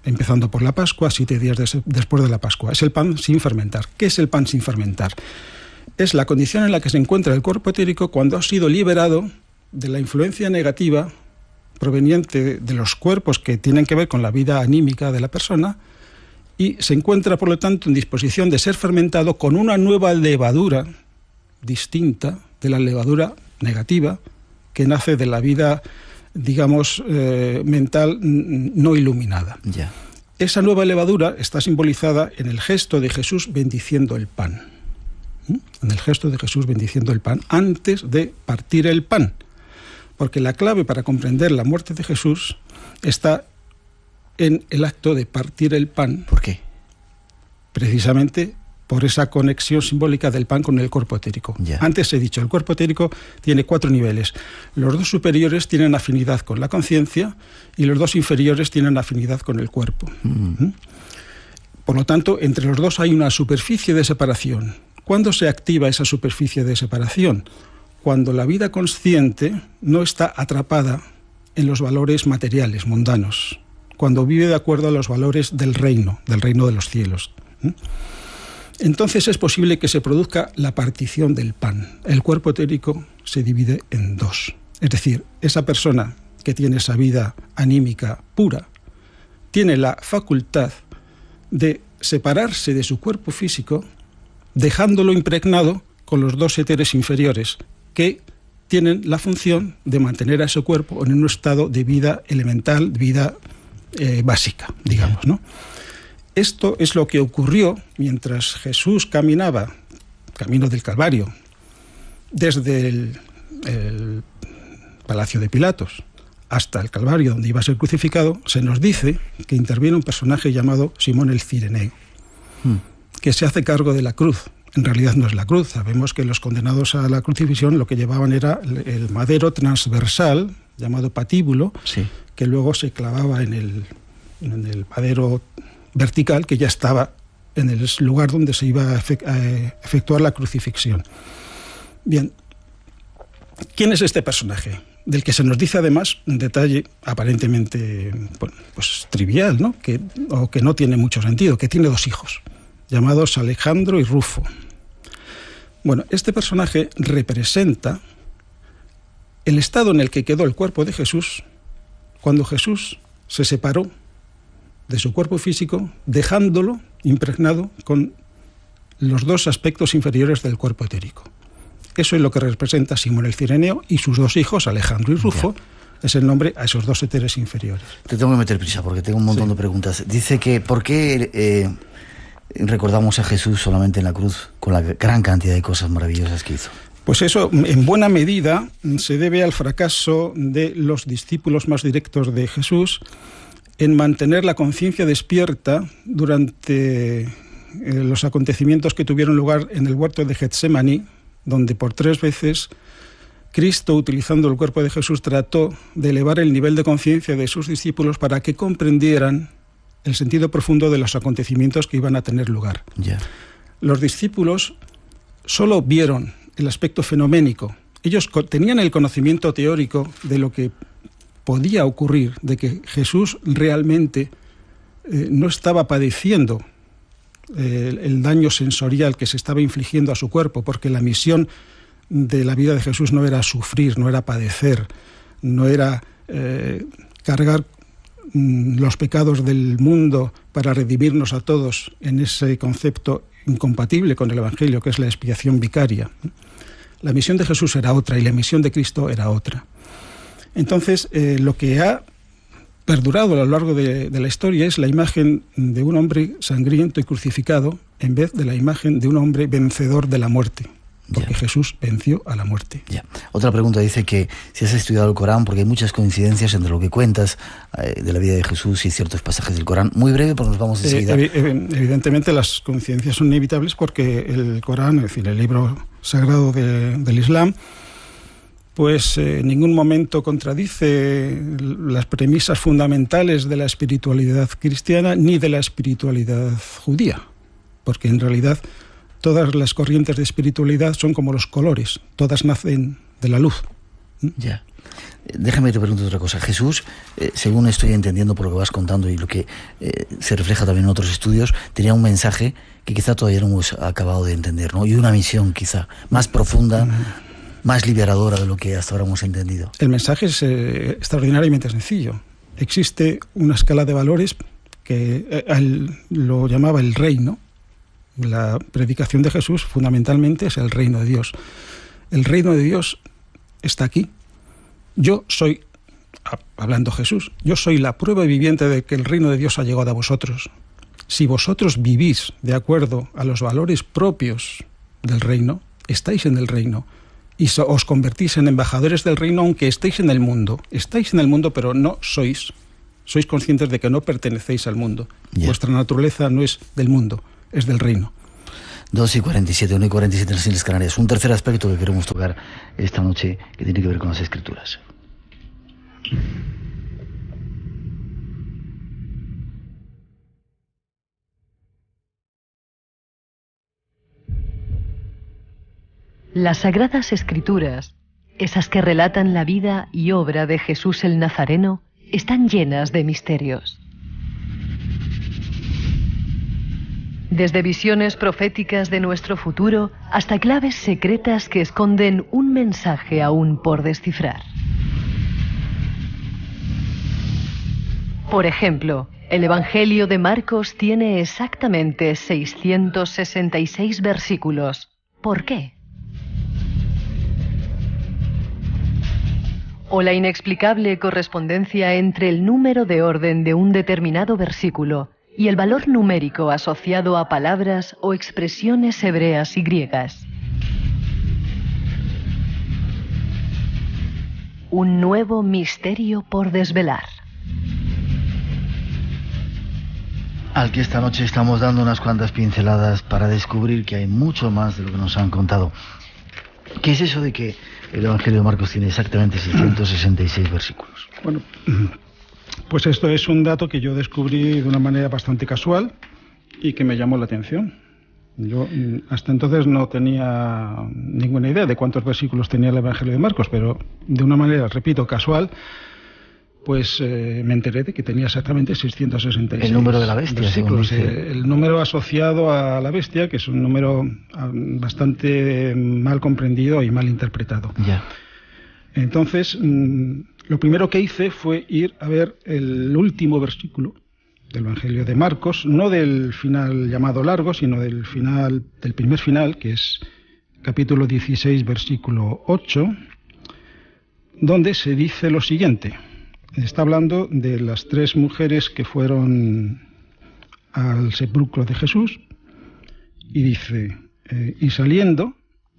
empezando por la Pascua, 7 días después de la Pascua. Es el pan sin fermentar. ¿Qué es el pan sin fermentar? Es la condición en la que se encuentra el cuerpo etérico cuando ha sido liberado de la influencia negativa proveniente de los cuerpos que tienen que ver con la vida anímica de la persona, y se encuentra, por lo tanto, en disposición de ser fermentado con una nueva levadura distinta de la levadura negativa que nace de la vida, digamos, mental no iluminada. Ya. Esa nueva levadura está simbolizada en el gesto de Jesús bendiciendo el pan. En el gesto de Jesús bendiciendo el pan antes de partir el pan. Porque la clave para comprender la muerte de Jesús está en el acto de partir el pan. ¿Por qué? Precisamente por esa conexión simbólica del pan con el cuerpo etérico. Ya. Antes he dicho, el cuerpo etérico tiene 4 niveles. Los 2 superiores tienen afinidad con la conciencia y los 2 inferiores tienen afinidad con el cuerpo. Por lo tanto, entre los 2 hay una superficie de separación. ¿Cuándo se activa esa superficie de separación? Cuando la vida consciente no está atrapada en los valores materiales, mundanos, cuando vive de acuerdo a los valores del reino de los cielos. Entonces es posible que se produzca la partición del pan. El cuerpo etérico se divide en 2. Es decir, esa persona que tiene esa vida anímica pura tiene la facultad de separarse de su cuerpo físico, dejándolo impregnado con los 2 éteres inferiores, que tienen la función de mantener a ese cuerpo en un estado de vida elemental, vida básica, digamos, ¿no? Esto es lo que ocurrió mientras Jesús caminaba, camino del Calvario, desde el Palacio de Pilatos hasta el Calvario, donde iba a ser crucificado. Se nos dice que interviene un personaje llamado Simón el Cireneo, que se hace cargo de la cruz. En realidad no es la cruz. Sabemos que los condenados a la crucifixión lo que llevaban era el madero transversal, llamado patíbulo, sí, que luego se clavaba en el madero vertical, que ya estaba en el lugar donde se iba a efectuar la crucifixión. Bien, ¿quién es este personaje? Del que se nos dice además un detalle aparentemente pues trivial, ¿no? que no tiene mucho sentido, que tiene 2 hijos, llamados Alejandro y Rufo. Bueno, este personaje representa el estado en el que quedó el cuerpo de Jesús cuando Jesús se separó de su cuerpo físico, dejándolo impregnado con los 2 aspectos inferiores del cuerpo etérico. Eso es lo que representa Simón el Cireneo y sus 2 hijos, Alejandro y Rufo. Es el nombre a esos 2 éteres inferiores. Te tengo que meter prisa porque tengo un montón de preguntas. Dice que ¿por qué recordamos a Jesús solamente en la cruz con la gran cantidad de cosas maravillosas que hizo? Pues eso, en buena medida, se debe al fracaso de los discípulos más directos de Jesús en mantener la conciencia despierta durante los acontecimientos que tuvieron lugar en el huerto de Getsemaní, donde por 3 veces Cristo, utilizando el cuerpo de Jesús, trató de elevar el nivel de conciencia de sus discípulos para que comprendieran el sentido profundo de los acontecimientos que iban a tener lugar. Yeah. Los discípulos solo vieron el aspecto fenoménico. Ellos tenían el conocimiento teórico de lo que podía ocurrir, de que Jesús realmente no estaba padeciendo el daño sensorial que se estaba infligiendo a su cuerpo, porque la misión de la vida de Jesús no era sufrir, no era padecer, no era cargar los pecados del mundo para redimirnos a todos en ese concepto incompatible con el Evangelio, que es la expiación vicaria. La misión de Jesús era otra y la misión de Cristo era otra. Entonces, lo que ha perdurado a lo largo de la historia es la imagen de un hombre sangriento y crucificado en vez de la imagen de un hombre vencedor de la muerte. Porque Jesús venció a la muerte. Otra pregunta dice que si has estudiado el Corán, porque hay muchas coincidencias entre lo que cuentas de la vida de Jesús y ciertos pasajes del Corán. Muy breve, porque nos vamos enseguida. Evidentemente las coincidencias son inevitables porque el Corán, es decir, el libro sagrado del Islam, pues en ningún momento contradice las premisas fundamentales de la espiritualidad cristiana ni de la espiritualidad judía, porque en realidad todas las corrientes de espiritualidad son como los colores, todas nacen de la luz. Ya. Déjame que te pregunte otra cosa. Jesús, según estoy entendiendo por lo que vas contando y lo que se refleja también en otros estudios, tenía un mensaje que quizá todavía no hemos acabado de entender, ¿no? Y una misión quizá más profunda, más liberadora de lo que hasta ahora hemos entendido. El mensaje es extraordinariamente sencillo. Existe una escala de valores que lo llamaba el reino. La predicación de Jesús fundamentalmente es el reino de Dios. El reino de Dios está aquí. Yo soy, hablando Jesús, yo soy la prueba viviente de que el reino de Dios ha llegado a vosotros. Si vosotros vivís de acuerdo a los valores propios del reino, estáis en el reino y os convertís en embajadores del reino aunque estéis en el mundo. Estáis en el mundo, pero no sois. Sois conscientes de que no pertenecéis al mundo. Yeah. Vuestra naturaleza no es del mundo, es del reino. 2:47, 1:47 en las Islas Canarias. Un tercer aspecto que queremos tocar esta noche que tiene que ver con las Escrituras. Las Sagradas Escrituras, esas que relatan la vida y obra de Jesús el Nazareno, están llenas de misterios. Desde visiones proféticas de nuestro futuro hasta claves secretas que esconden un mensaje aún por descifrar. Por ejemplo, el Evangelio de Marcos tiene exactamente 666 versículos. ¿Por qué? O la inexplicable correspondencia entre el número de orden de un determinado versículo y el valor numérico asociado a palabras o expresiones hebreas y griegas. Un nuevo misterio por desvelar. Al que esta noche estamos dando unas cuantas pinceladas para descubrir que hay mucho más de lo que nos han contado. ¿Qué es eso de que el Evangelio de Marcos tiene exactamente 666 versículos? Bueno, pues esto es un dato que yo descubrí de una manera bastante casual y que me llamó la atención. Yo hasta entonces no tenía ninguna idea de cuántos versículos tenía el Evangelio de Marcos, pero de una manera, repito, casual, pues me enteré de que tenía exactamente 666. El número de la bestia, versículos. El número asociado a la bestia, que es un número bastante mal comprendido y mal interpretado. Ya. Entonces, lo primero que hice fue ir a ver el último versículo del Evangelio de Marcos, no del final llamado largo, sino del primer final, que es capítulo 16, versículo 8, donde se dice lo siguiente. Está hablando de las 3 mujeres que fueron al sepulcro de Jesús y dice, y saliendo,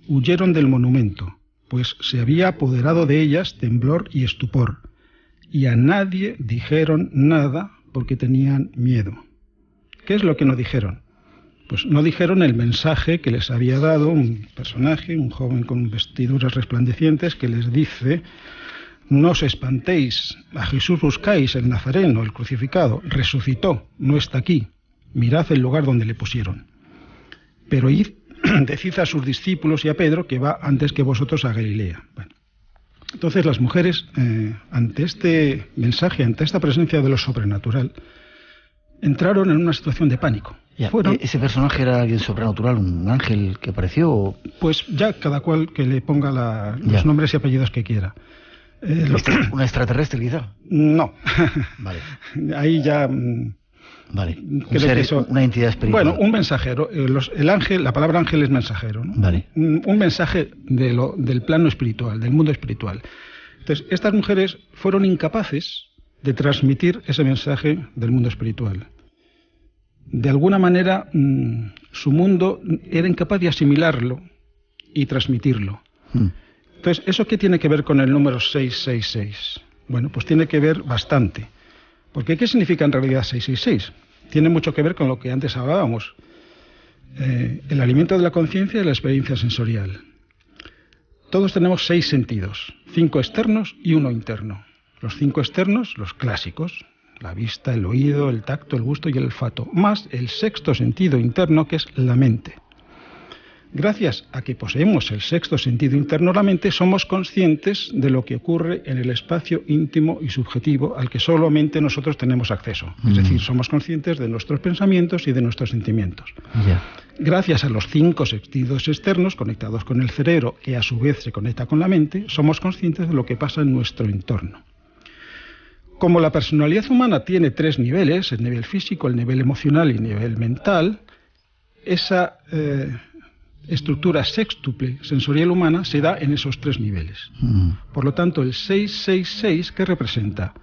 huyeron del monumento, pues se había apoderado de ellas temblor y estupor, y a nadie dijeron nada porque tenían miedo. ¿Qué es lo que no dijeron? Pues no dijeron el mensaje que les había dado un personaje, un joven con vestiduras resplandecientes, que les dice: no os espantéis, a Jesús buscáis, el Nazareno, el crucificado, resucitó, no está aquí, mirad el lugar donde le pusieron. Pero id, decid a sus discípulos y a Pedro que va antes que vosotros a Galilea. Bueno, entonces las mujeres, ante este mensaje, ante esta presencia de lo sobrenatural, entraron en una situación de pánico. Ya, ¿ese personaje era alguien sobrenatural, un ángel que apareció? Pues ya cada cual que le ponga los nombres y apellidos que quiera. ¿Un extraterrestre quizá? No. Vale. Ahí ya... Vale. Una entidad espiritual. Bueno, un mensajero. El ángel, la palabra ángel es mensajero, ¿no? Vale. Un mensaje del plano espiritual, del mundo espiritual. Entonces, estas mujeres fueron incapaces de transmitir ese mensaje del mundo espiritual. De alguna manera, su mundo era incapaz de asimilarlo y transmitirlo. Entonces, ¿eso qué tiene que ver con el número 666? Bueno, pues tiene que ver bastante. Porque ¿qué significa en realidad 666? Tiene mucho que ver con lo que antes hablábamos. El alimento de la conciencia y la experiencia sensorial. Todos tenemos 6 sentidos, 5 externos y 1 interno. Los 5 externos, los clásicos, la vista, el oído, el tacto, el gusto y el olfato, más el 6º sentido interno, que es la mente. Gracias a que poseemos el 6º sentido interno, la mente, somos conscientes de lo que ocurre en el espacio íntimo y subjetivo al que solamente nosotros tenemos acceso. Es decir, somos conscientes de nuestros pensamientos y de nuestros sentimientos. Gracias a los 5 sentidos externos conectados con el cerebro, que a su vez se conecta con la mente, somos conscientes de lo que pasa en nuestro entorno. Como la personalidad humana tiene 3 niveles, el nivel físico, el nivel emocional y el nivel mental, esa estructura sextuple sensorial humana se da en esos 3 niveles. Por lo tanto, el 666, ¿qué representa?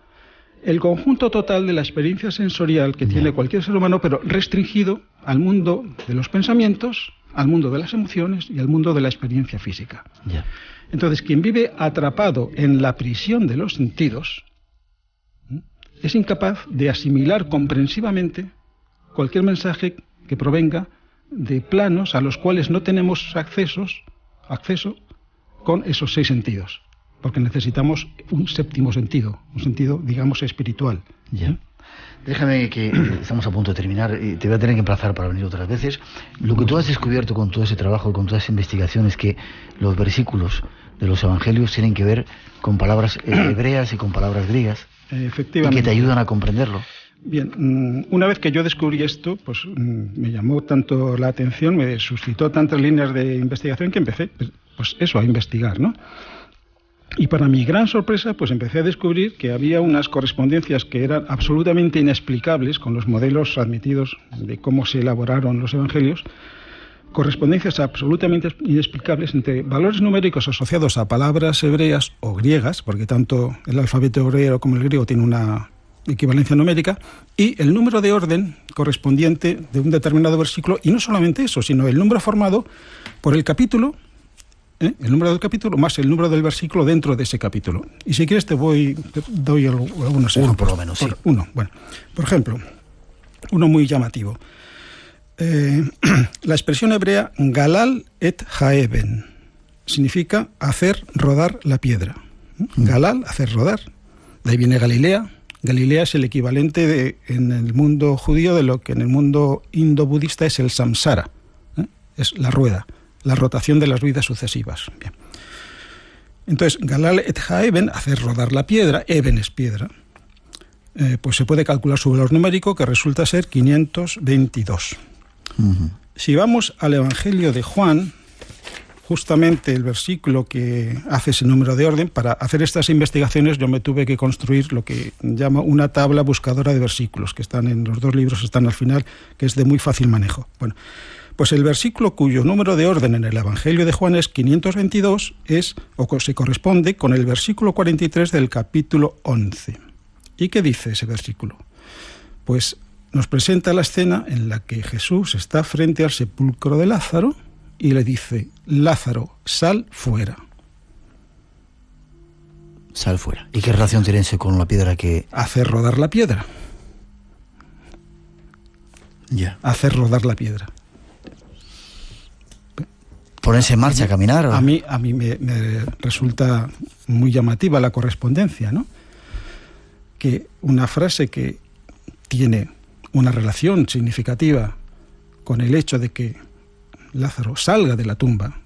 El conjunto total de la experiencia sensorial que tiene cualquier ser humano, pero restringido al mundo de los pensamientos, al mundo de las emociones y al mundo de la experiencia física. Entonces, quien vive atrapado en la prisión de los sentidos es incapaz de asimilar comprensivamente cualquier mensaje que provenga de planos a los cuales no tenemos acceso con esos 6 sentidos, porque necesitamos un 7º sentido, un sentido, digamos, espiritual. Déjame, que estamos a punto de terminar y te voy a tener que emplazar para venir otras veces. Lo que tú has descubierto con todo ese trabajo y con toda esa investigación es que los versículos de los evangelios tienen que ver con palabras hebreas y con palabras griegas. Efectivamente. Y que te ayudan a comprenderlo. Bien, una vez que yo descubrí esto, pues me llamó tanto la atención, me suscitó tantas líneas de investigación que empecé, pues eso, a investigar, ¿no? Y para mi gran sorpresa, pues empecé a descubrir que había unas correspondencias que eran absolutamente inexplicables con los modelos admitidos de cómo se elaboraron los evangelios, correspondencias absolutamente inexplicables entre valores numéricos asociados a palabras hebreas o griegas, porque tanto el alfabeto hebreo como el griego tienen una equivalencia numérica, y el número de orden correspondiente de un determinado versículo, y no solamente eso, sino el número formado por el capítulo, el número del capítulo más el número del versículo dentro de ese capítulo. Y si quieres te doy algunos ejemplos. Uno por lo menos, sí. Por ejemplo, uno muy llamativo. La expresión hebrea galal et haeben significa hacer rodar la piedra. Galal, hacer rodar. De ahí viene Galilea. Galilea es el equivalente en el mundo judío de lo que en el mundo indo-budista es el samsara. Es la rueda, la rotación de las vidas sucesivas. Bien. Entonces, galal et haeben, hacer rodar la piedra, eben es piedra, pues se puede calcular su valor numérico, que resulta ser 522. Si vamos al Evangelio de Juan, justamente el versículo que hace ese número de orden, para hacer estas investigaciones yo me tuve que construir lo que llama una tabla buscadora de versículos, que están en los 2 libros, están al final, que es de muy fácil manejo. Bueno, pues el versículo cuyo número de orden en el Evangelio de Juan es 522 se corresponde con el versículo 43 del capítulo 11. ¿Y qué dice ese versículo? Pues nos presenta la escena en la que Jesús está frente al sepulcro de Lázaro y le dice: Lázaro, sal fuera. Sal fuera. ¿Y qué relación tiene eso con la piedra que...? Hacer rodar la piedra. Hacer rodar la piedra. Ponerse en marcha, caminar. A mí me resulta muy llamativa la correspondencia, ¿no? Que una frase que tiene una relación significativa con el hecho de que Lázaro salga de la tumba,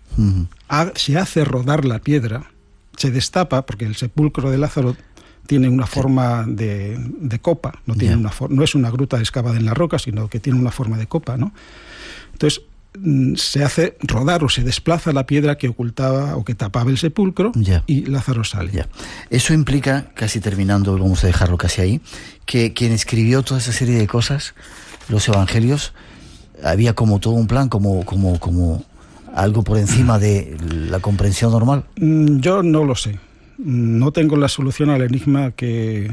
se hace rodar la piedra, se destapa, porque el sepulcro de Lázaro tiene una forma de copa, no es una gruta excavada en la roca, sino que tiene una forma de copa, ¿no? Entonces se hace rodar o se desplaza la piedra que ocultaba o que tapaba el sepulcro y Lázaro sale. Eso implica, casi terminando, vamos a dejarlo casi ahí, que quien escribió toda esa serie de cosas, los evangelios, había como todo un plan, como algo por encima de la comprensión normal. Yo no lo sé. No tengo la solución al enigma que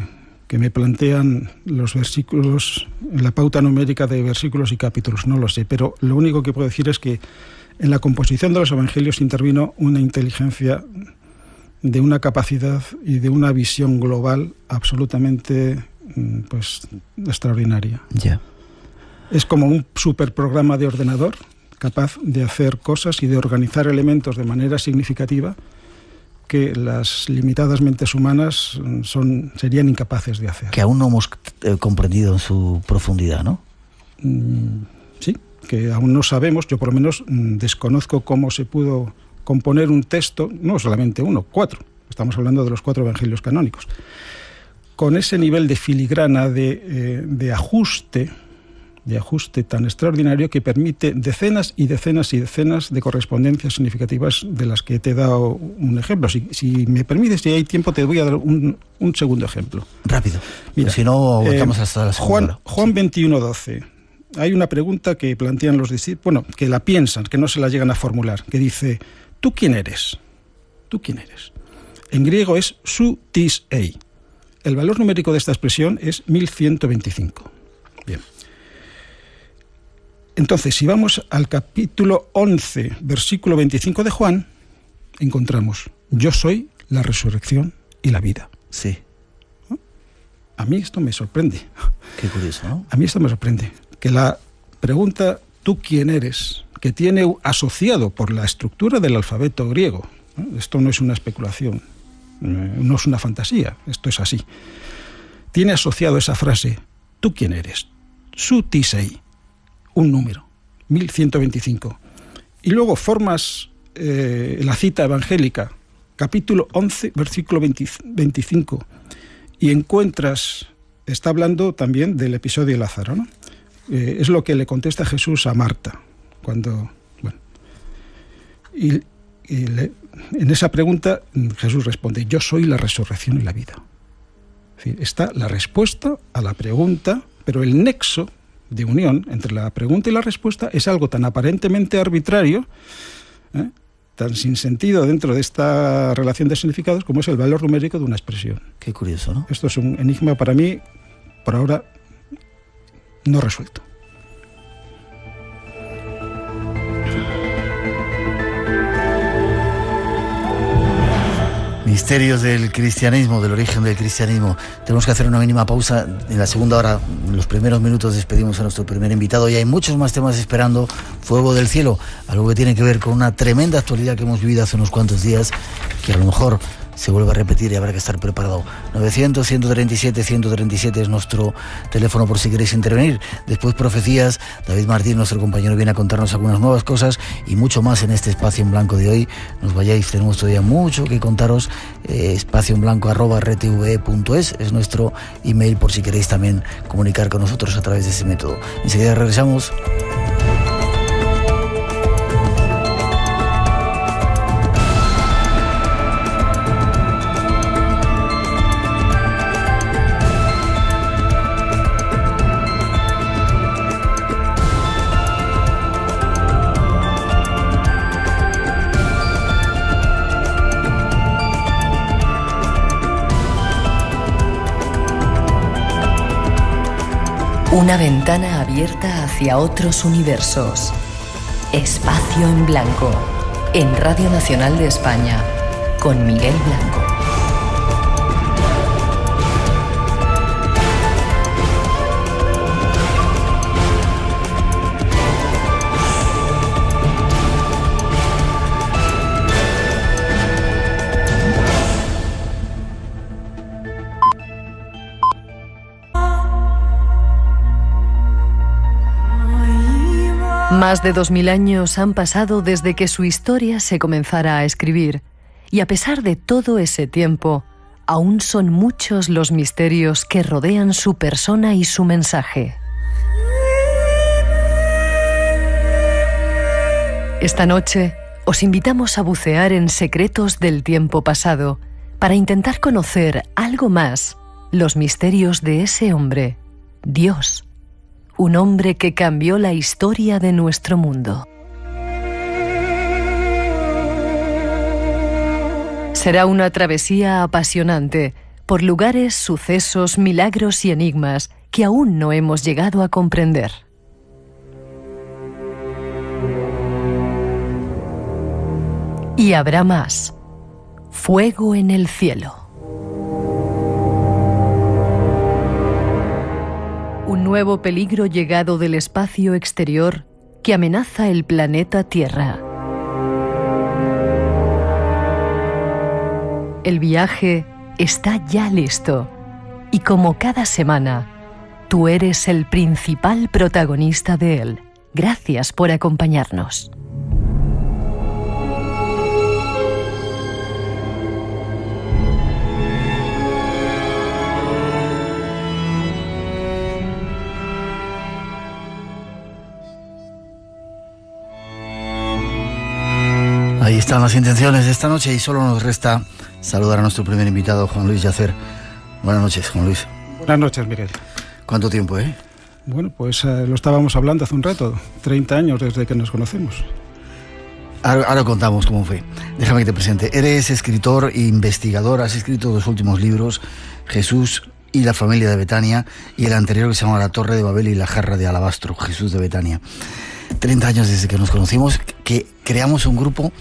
me plantean los versículos, la pauta numérica de versículos y capítulos. No lo sé, pero lo único que puedo decir es que en la composición de los evangelios intervino una inteligencia de una capacidad y de una visión global absolutamente extraordinaria. Es como un superprograma de ordenador capaz de hacer cosas y de organizar elementos de manera significativa que las limitadas mentes humanas serían incapaces de hacer. Que aún no hemos comprendido en su profundidad, ¿no? Sí, que aún no sabemos, yo por lo menos desconozco cómo se pudo componer un texto, no solamente uno, 4, estamos hablando de los 4 evangelios canónicos, con ese nivel de filigrana, de ajuste tan extraordinario que permite decenas y decenas y decenas de correspondencias significativas de las que te he dado un ejemplo. Si me permites, si hay tiempo, te voy a dar un segundo ejemplo. Rápido. Mira, si no, aguantamos hasta la segunda. Juan 21:12. Hay una pregunta que plantean los discípulos, que la piensan, que no se la llegan a formular, que dice, ¿tú quién eres? ¿Tú quién eres? En griego es su tis ei. El valor numérico de esta expresión es 1125. Bien. Entonces, si vamos al capítulo 11, versículo 25 de Juan, encontramos, yo soy la resurrección y la vida. Sí. ¿No? A mí esto me sorprende. Qué curioso, ¿no? A mí esto me sorprende. Que la pregunta, ¿tú quién eres?, que tiene asociado por la estructura del alfabeto griego, ¿no? Esto no es una especulación, no es una fantasía, esto es así. Tiene asociado esa frase, ¿tú quién eres? Su tisei, un número, 1125. Y luego formas la cita evangélica, capítulo 11, versículo 25, y encuentras, está hablando también del episodio de Lázaro, ¿no? Es lo que le contesta Jesús a Marta, cuando, bueno, en esa pregunta Jesús responde, yo soy la resurrección y la vida. Es decir, está la respuesta a la pregunta, pero el nexo de unión entre la pregunta y la respuesta es algo tan aparentemente arbitrario, tan sin sentido dentro de esta relación de significados como es el valor numérico de una expresión. Qué curioso, ¿no? Esto es un enigma para mí, por ahora, no resuelto. Misterios del cristianismo, del origen del cristianismo. Tenemos que hacer una mínima pausa. En la segunda hora, en los primeros minutos, despedimos a nuestro primer invitado y hay muchos más temas esperando. Fuego del cielo, algo que tiene que ver con una tremenda actualidad que hemos vivido hace unos cuantos días, que a lo mejor se vuelve a repetir y habrá que estar preparado. 900-137-137 es nuestro teléfono por si queréis intervenir. Después profecías, David Martín, nuestro compañero, viene a contarnos algunas nuevas cosas y mucho más en este espacio en blanco de hoy. Nos vayáis, tenemos todavía mucho que contaros. espacioenblanco@rtve.es es nuestro email por si queréis también comunicar con nosotros a través de ese método. Enseguida regresamos. Una ventana abierta hacia otros universos. Espacio en Blanco, en Radio Nacional de España, con Miguel Blanco. Más de 2000 años han pasado desde que su historia se comenzara a escribir, y a pesar de todo ese tiempo, aún son muchos los misterios que rodean su persona y su mensaje. Esta noche os invitamos a bucear en secretos del tiempo pasado para intentar conocer algo más los misterios de ese hombre, Dios. Un hombre que cambió la historia de nuestro mundo. Será una travesía apasionante por lugares, sucesos, milagros y enigmas que aún no hemos llegado a comprender. Y habrá más. Fuego en el cielo. Un nuevo peligro llegado del espacio exterior que amenaza el planeta Tierra. El viaje está ya listo y como cada semana, tú eres el principal protagonista de él. Gracias por acompañarnos. Ahí están las intenciones de esta noche y solo nos resta saludar a nuestro primer invitado, Juan Luis Yacer. Buenas noches, Juan Luis. Buenas noches, Miguel. ¿Cuánto tiempo, Bueno, pues lo estábamos hablando hace un rato, 30 años desde que nos conocemos. Ahora contamos cómo fue. Déjame que te presente. Eres escritor e investigador, has escrito 2 últimos libros, Jesús y la familia de Betania, y el anterior que se llama La Torre de Babel y la jarra de alabastro, Jesús de Betania. 30 años desde que nos conocimos, que creamos un grupo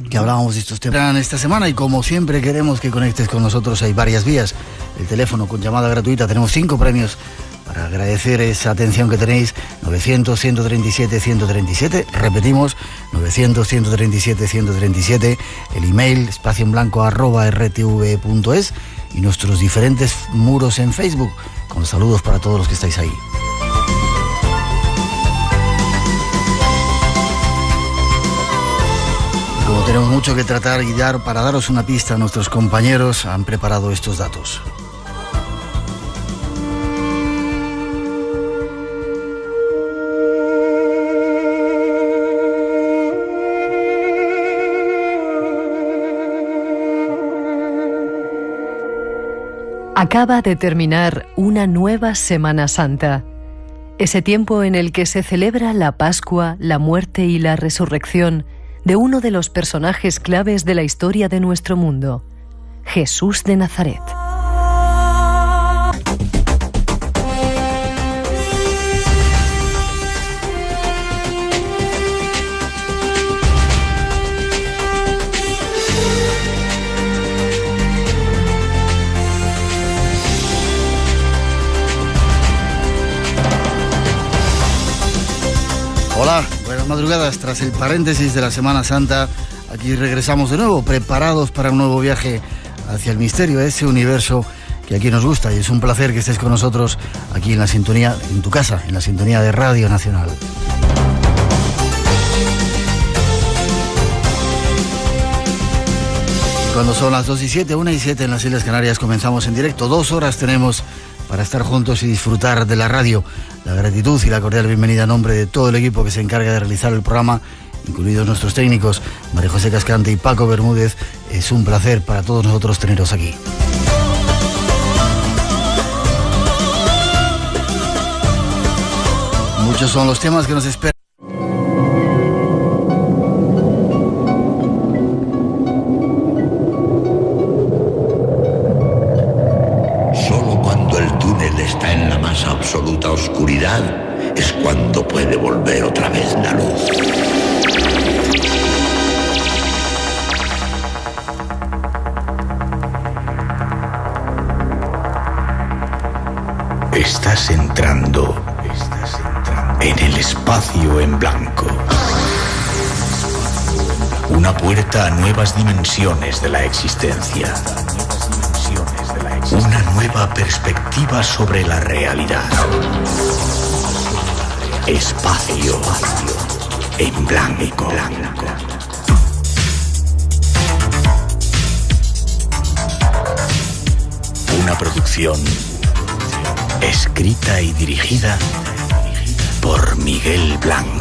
que hablábamos de estos temas esta semana, y como siempre queremos que conectes con nosotros. Hay varias vías: el teléfono con llamada gratuita, tenemos 5 premios para agradecer esa atención que tenéis, 900-137-137, repetimos, 900-137-137, el email espacioenblanco@rtv.es y nuestros diferentes muros en Facebook, con saludos para todos los que estáis ahí. Como tenemos mucho que tratar y dar, para daros una pista, nuestros compañeros han preparado estos datos. Acaba de terminar una nueva Semana Santa, ese tiempo en el que se celebra la Pascua, la muerte y la resurrección de uno de los personajes claves de la historia de nuestro mundo, Jesús de Nazaret. Hola, buenas madrugadas. Tras el paréntesis de la Semana Santa, aquí regresamos de nuevo, preparados para un nuevo viaje hacia el misterio, ese universo que aquí nos gusta, y es un placer que estés con nosotros aquí en la sintonía, en tu casa, en la sintonía de Radio Nacional. Cuando son las 2:07, 1:07 en las Islas Canarias, comenzamos en directo. 2 horas tenemos para estar juntos y disfrutar de la radio. La gratitud y la cordial bienvenida a nombre de todo el equipo que se encarga de realizar el programa, incluidos nuestros técnicos, María José Cascante y Paco Bermúdez. Es un placer para todos nosotros teneros aquí. Muchos son los temas que nos esperan. Absoluta oscuridad es cuando puede volver otra vez la luz. Estás entrando en el espacio en blanco. Una puerta a nuevas dimensiones de la existencia. Una nueva perspectiva sobre la realidad. Espacio en blanco. Una producción escrita y dirigida por Miguel Blanco.